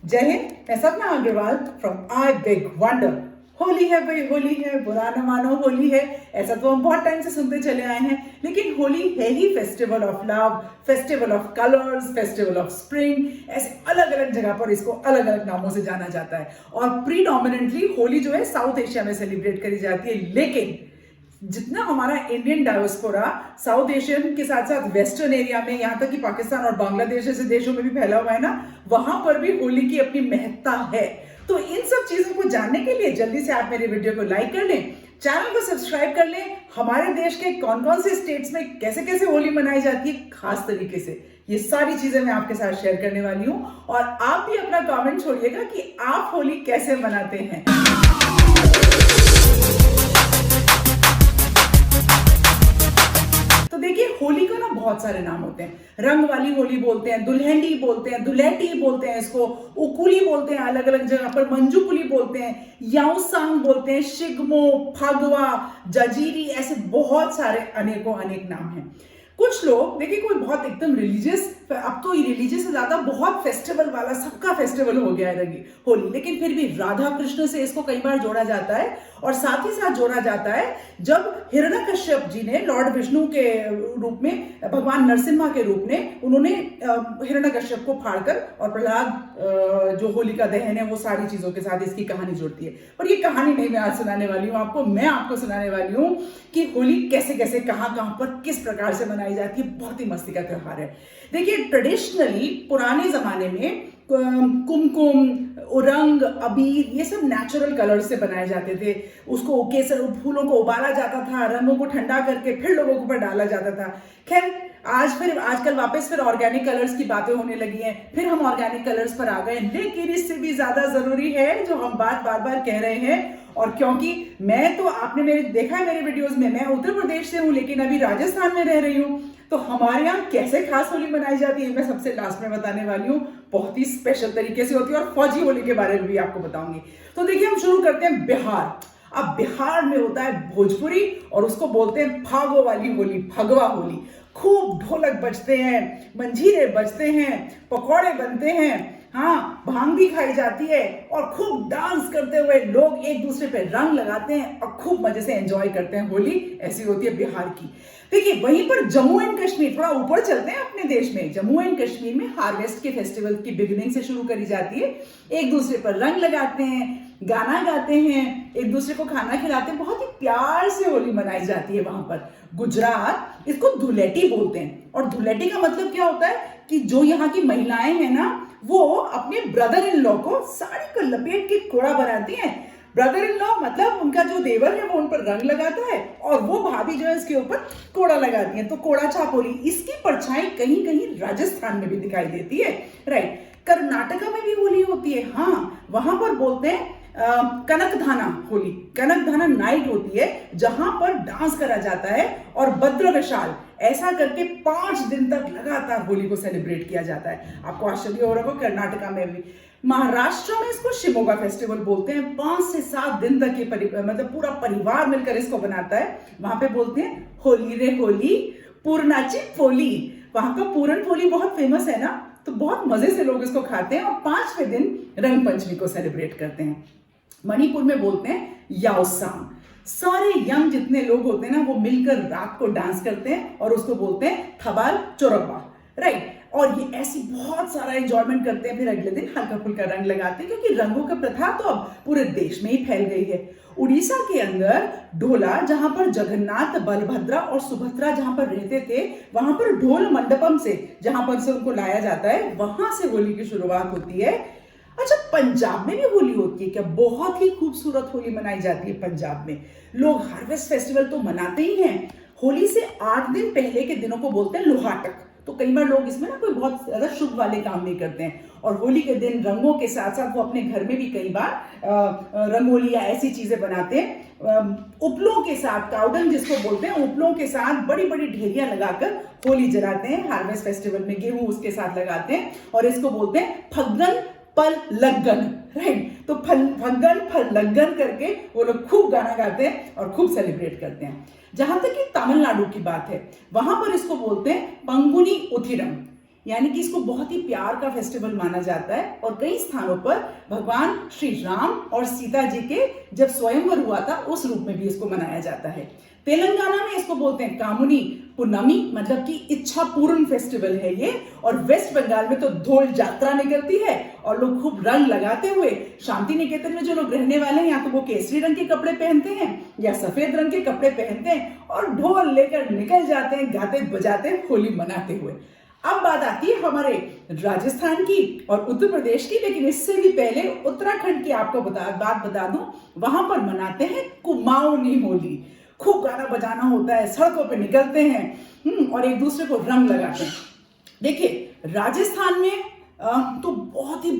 जय हिंद। मैं Sapna Agarwal from I big wonder. Holi है भाई, होली है, बुरा न मानो होली है। ऐसा तो हम बहुत टाइम से सुनते चले आए हैं, लेकिन होली है ही festival of love, festival of colours, festival of spring. ऐसे अलग अलग जगह पर इसको अलग अलग नामों से जाना जाता है और प्रीडोमिनेंटली होली जो है साउथ एशिया में सेलिब्रेट करी जाती है। लेकिन जितना हमारा इंडियन डायोस्पोरा साउथ एशियन के साथ साथ वेस्टर्न एरिया में, यहाँ तक कि पाकिस्तान और बांग्लादेश जैसे देशों में भी फैला हुआ है ना, वहां पर भी होली की अपनी महत्ता है। तो इन सब चीजों को जानने के लिए जल्दी से आप मेरे वीडियो को लाइक कर लें, चैनल को सब्सक्राइब कर लें। हमारे देश के कौन कौन से स्टेट्स में कैसे कैसे होली मनाई जाती है खास तरीके से, ये सारी चीजें मैं आपके साथ शेयर करने वाली हूं। और आप भी अपना कमेंट छोड़िएगा कि आप होली कैसे मनाते हैं। होली का ना बहुत सारे नाम होते हैं। रंग वाली होली बोलते हैं, दुल्हनी बोलते हैं, दुलेटी बोलते हैं, इसको उकुली बोलते हैं अलग अलग जगह पर, मंजुकुली बोलते हैं, याओसांग बोलते हैं, शिगमो, फगवा, जजीरी, ऐसे बहुत सारे अनेकों अनेक नाम हैं। कुछ लोग देखिए, कोई बहुत एकदम रिलीजियस, अब तो रिलीजियस से ज्यादा बहुत फेस्टिवल वाला, सबका फेस्टिवल हो गया है होली, लेकिन फिर भी राधा कृष्ण से इसको कई बार जोड़ा जाता है। और साथ ही साथ जोड़ा जाता है जब हिरण्यकश्यप जी ने लॉर्ड विष्णु के रूप में, भगवान नरसिम्हा के रूप में, उन्होंने हिरण्यकश्यप को फाड़कर, और प्रहलाद जो होलिका दहन है वो सारी चीजों के साथ इसकी कहानी जुड़ती है। पर ये कहानी नहीं मैं आज सुनाने वाली हूँ आपको, मैं आपको सुनाने वाली हूँ कि होली कैसे कैसे, कहाँ कहाँ पर, किस प्रकार से मनाई जाती है। बहुत ही मस्ती का त्योहार है। देखिए, ट्रेडिशनली पुराने जमाने में कुमकुम, रंग, अबीर, ये सब नेचुरल कलर से बनाए जाते थे। उसको केसर फूलों को उबाला जाता था, रंगों को ठंडा करके फिर लोगों के ऊपर डाला जाता था। खैर, आजकल वापस फिर ऑर्गेनिक कलर्स की बातें होने लगी हैं, फिर हम ऑर्गेनिक कलर्स पर आ गए। लेकिन इससे भी ज्यादा जरूरी है जो हम बात बार बार कह रहे हैं, और क्योंकि मैं तो, आपने मेरे देखा है मेरे वीडियोस में, मैं उत्तर प्रदेश से हूं लेकिन अभी राजस्थान में रह रही हूं, तो हमारे यहाँ कैसे खास होली मनाई जाती है मैं सबसे लास्ट में बताने वाली हूँ। बहुत ही स्पेशल तरीके से होती है, और फौजी होली के बारे में भी आपको बताऊंगी। तो देखिए, हम शुरू करते हैं बिहार। अब बिहार में होता है भोजपुरी, और उसको बोलते हैं फागो वाली होली, फगवा होली। खूब ढोलक बजते हैं, मंजीरे बजते हैं, पकौड़े बनते हैं, हाँ, भांग भी खाई जाती है, और खूब डांस करते हुए लोग एक दूसरे पे रंग लगाते हैं और खूब मजे से एंजॉय करते हैं। होली ऐसी होती है बिहार की। देखिए, वहीं पर जम्मू एंड कश्मीर, थोड़ा ऊपर चलते हैं अपने देश में। जम्मू एंड कश्मीर में हार्वेस्ट के फेस्टिवल की बिगिनिंग से शुरू करी जाती है। एक दूसरे पर रंग लगाते हैं, गाना गाते हैं, एक दूसरे को खाना खिलाते हैं, बहुत ही प्यार से होली मनाई जाती है वहां पर। गुजरात इसको धुलेटी बोलते हैं, और धुलेटी का मतलब क्या होता है कि जो यहाँ की महिलाएं हैं ना, वो अपने ब्रदर इन लॉ को साड़ी को लपेट के कोड़ा बनाती हैं। ब्रदर इन लॉ मतलब उनका जो देवर है वो उन पर रंग लगाता है, और वो भाभी जो है इसके ऊपर कोड़ा लगाती है। तो कोड़ा छाप होली, इसकी परछाई कहीं कहीं राजस्थान में भी दिखाई देती है। राइट, कर्नाटका में भी होली होती है। हाँ, वहां पर बोलते हैं कनकधाना होली। कनकधाना नाइट होती है जहां पर डांस करा जाता है, और भद्र विशाल, ऐसा करके 5 दिन तक लगातार होली को सेलिब्रेट किया जाता है। आपको आश्चर्य हो रहा होगा, कर्नाटका में भी। महाराष्ट्र में इसको शिमोगा फेस्टिवल बोलते हैं। 5 से 7 दिन तक ये मतलब पूरा परिवार मिलकर इसको बनाता है। वहां पे बोलते हैं होली रे होली, पूर्णाची फोली। वहां का पूरन फोली बहुत फेमस है ना, तो बहुत मजे से लोग इसको खाते हैं, और 5वें दिन रंग पंचमी को सेलिब्रेट करते हैं। मणिपुर में बोलते हैं याओसांग। सारे यंग जितने लोग होते हैं ना, वो मिलकर रात को डांस करते हैं, और उसको बोलते हैं थबाल चोरब्बा। राइट, और ये ऐसी बहुत सारा एंजॉयमेंट करते हैं। फिर अगले दिन हल्का फुल्का रंग लगाते हैं, क्योंकि रंगों का प्रथा तो अब पूरे देश में ही फैल गई है। उड़ीसा के अंदर ढोला, जहां पर जगन्नाथ, बलभद्रा और सुभद्रा जहां पर रहते थे, वहां पर ढोल मंडपम से, जहां पर से उनको लाया जाता है, वहां से होली की शुरुआत होती है। अच्छा, पंजाब में भी होली होती है क्या? बहुत ही खूबसूरत होली मनाई जाती है पंजाब में। लोग हार्वेस्ट फेस्टिवल तो मनाते ही हैं। होली से 8 दिन पहले के दिनों को बोलते हैं लोहाटक। तो कई बार लोग इसमें ना कोई बहुत ज्यादा शुभ वाले काम नहीं करते हैं, और होली के दिन रंगों के साथ साथ वो अपने घर में भी कई बार रंगोली या ऐसी चीजें बनाते हैं। उपलों के साथ, काउडंग जिसको बोलते हैं, उपलों के साथ बड़ी बड़ी ढेरियां लगाकर होली जलाते हैं। हार्वेस्ट फेस्टिवल में गेहूं उसके साथ लगाते हैं, और इसको बोलते हैं फग्गन पल लग्गन। राइट, तो फग्गन फल लग्गन करके वो लोग खूब गाना गाते हैं और खूब सेलिब्रेट करते हैं। जहां तक कि तमिलनाडु की बात है, वहां पर इसको बोलते हैं पंगुनी उथिरम। यानी कि इसको बहुत ही प्यार का फेस्टिवल माना जाता है और कई स्थानों पर भगवान श्री राम और सीता जी के जब स्वयंवर हुआ था उस रूप में भी इसको मनाया जाता है। तेलंगाना में इसको बोलते हैं कामुनी पुन्नमी, मतलब कि इच्छा पूर्ण फेस्टिवल है ये। और वेस्ट बंगाल में तो धोल यात्रा निकलती है और लोग खूब रंग लगाते हुए, शांति निकेतन में जो लोग रहने वाले हैं या तो वो केसरी रंग के कपड़े पहनते हैं या सफेद रंग के कपड़े पहनते हैं और ढोल लेकर निकल जाते हैं गाते बजाते होली मनाते हुए। अब बात आती है हमारे राजस्थान की और उत्तर प्रदेश की, लेकिन इससे भी पहले उत्तराखंड की आपको बात बता दूं, वहां पर मनाते हैं कुमाऊनी होली। खूब गाना बजाना होता है, सड़कों पे निकलते हैं और एक दूसरे को रंग लगाते हैं। देखिए राजस्थान में तो बहुत ही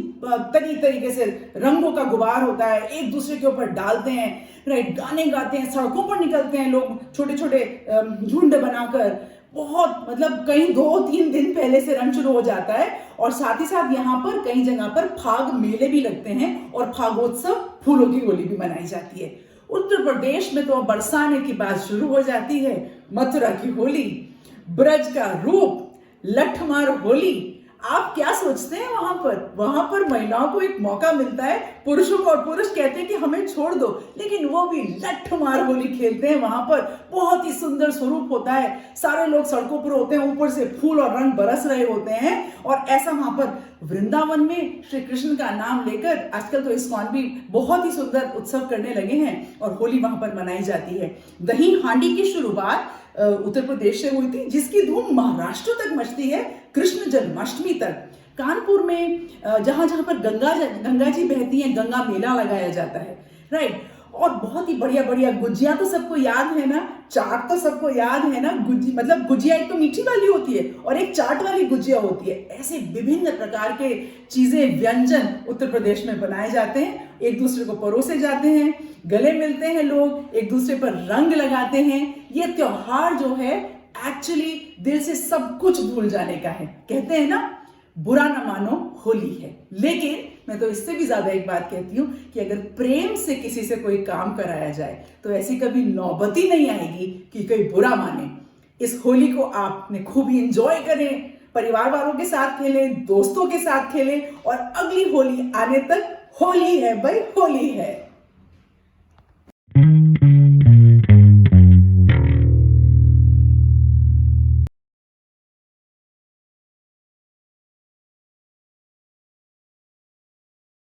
तरीके से रंगों का गुबार होता है, एक दूसरे के ऊपर डालते हैं, राइट, गाने गाते हैं, सड़कों पर निकलते हैं लोग छोटे छोटे झुंड बनाकर। बहुत मतलब कहीं 2-3 दिन पहले से रंग शुरू हो जाता है और साथ ही साथ यहाँ पर कई जगह पर फाग मेले भी लगते हैं और फागोत्सव फूलों की होली भी मनाई जाती है। उत्तर प्रदेश में तो बरसाने की बात शुरू हो जाती है। मथुरा की होली, ब्रज का रूप, लठमार होली। आप क्या सोचते हैं वहां पर महिलाओं को एक मौका मिलता है, पुरुषों को, और पुरुष कहते हैं कि हमें छोड़ दो, लेकिन वो भी लठमार होली खेलते हैं। वहां पर बहुत ही सुंदर स्वरूप होता है, सारे लोग सड़कों पर होते हैं, ऊपर से फूल और रंग बरस रहे होते हैं। और ऐसा वहां पर वृंदावन में श्री कृष्ण का नाम लेकर आजकल तो इस्कॉन भी बहुत ही सुंदर उत्सव करने लगे हैं और होली वहां पर मनाई जाती है। दही हांडी की शुरुआत उत्तर प्रदेश से हुई थी, जिसकी धूम महाराष्ट्र तक मचती है कृष्ण जन्माष्टमी तक। कानपुर में जहां जहां पर गंगा जी बहती हैं, गंगा मेला लगाया जाता है, राइट। और बहुत ही बढ़िया बढ़िया गुजिया तो सबको याद है ना, चाट तो सबको याद है ना। मतलब गुजिया एक तो मीठी वाली होती है और एक चाट वाली गुजिया होती है। ऐसे विभिन्न प्रकार के चीजें, व्यंजन उत्तर प्रदेश में बनाए जाते हैं, एक दूसरे को परोसे जाते हैं, गले मिलते हैं लोग, एक दूसरे पर रंग लगाते हैं। ये त्योहार जो है एक्चुअली दिल से सब कुछ भूल जाने का है। कहते हैं ना, बुरा न मानो होली है। लेकिन मैं तो इससे भी ज्यादा एक बात कहती हूँ कि अगर प्रेम से किसी से कोई काम कराया जाए तो ऐसी कभी नौबत ही नहीं आएगी कि कोई बुरा माने। इस होली को आपने खूब ही एंजॉय करें, परिवार वालों के साथ खेलें, दोस्तों के साथ खेलें और अगली होली आने तक होली है भाई, होली है।